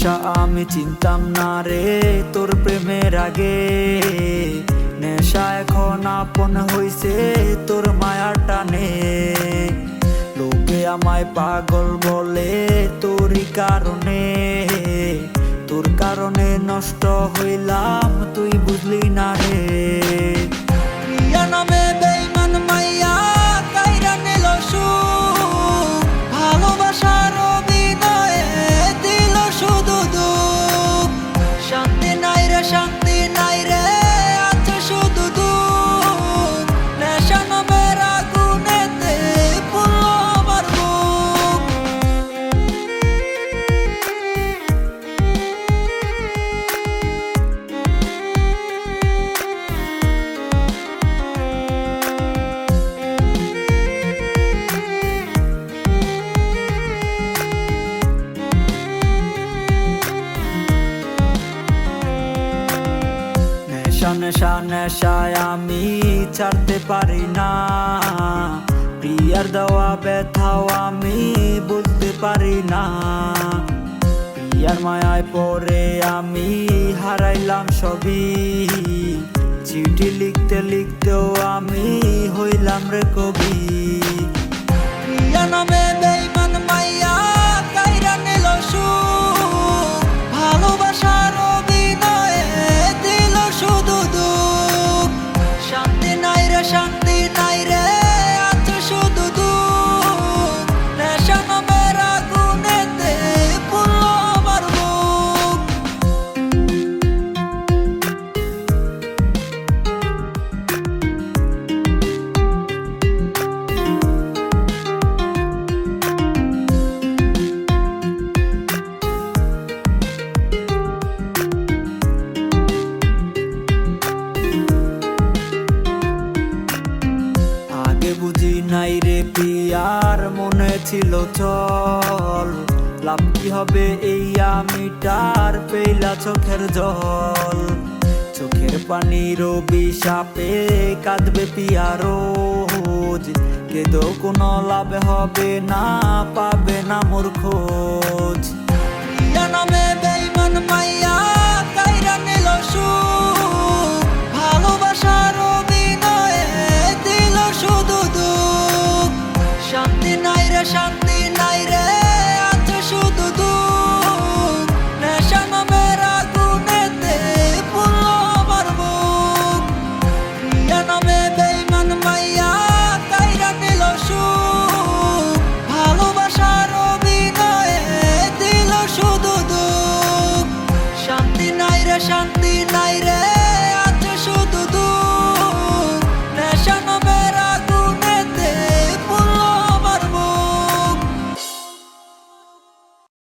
নেশা আমি চিনতাম না রে তোর প্রেমের আগে। নেশা এখন আপন হইছে তোর মায়ার টানে। লোকে আমায় পাগল বলে তোরই কারণে। তোর কারণে নষ্ট হইলাম তুই বুঝলি না রে। প্রিয়া নামে বেঈমান মাইয়া কাইরা নিল সুখ, ভালোবাসার অভিনয়ে দিল শুধু দুঃখ। শান্তি নাই রে শান্তি নাই রে আছে শুধু দুঃখ। নেশা নামের আগুনেতে পুরো আমার বুক। নেশা নেশা নেশায় আমি ছাড়তে পারি না। প্রিয়ার দেওয়া ব্যথাও আমি বুঝতে পারি না। প্রিয়ার মায়ায় পড়ে আমি হারাইলাম সবই। চিঠি লিখতে লিখতেও আমি হইলাম রে কবি। প্রিয়া নামে বেঈমান মাইয়া কাইরা নিল সুখ, ভালোবাসার অভিনয়ে দিল শুধু দুঃখ। শান্তি নাই রে শান্তি নাই রে আছে শুধু দুঃখ। নেশা নামের আগুনেতে পুরো আমার বুক। বুঝি নাই রে প্রিয়ার মনে ছিল চল। লাভ কি হবে এই আমিটার পেইলা চোখের জল। চোখের পানির অভিশাপে কাঁদবে প্রিয়া রোজ। কেঁদো কোনো লাভ হবে না, পাবে না মোর খোঁজ। প্রিয়া নামে বেঈমান মাইয়া কাইরা নিল সুখ, ভালোবাসার অভিনয়ে দিল শুধু দুঃখ। শান্তি নাই রে শান্তি নাই রে আছে শুধু দুঃখ। নেশা নামের আগুনেতে পুরো আমার বুক। প্রিয়া নামে বেঈমান মাইয়া কাইরা নিল সুখ, ভালোবাসার অভিনয়ে দিল শুধু দুঃখ। শান্তি নাই রে শান্তি নাই রে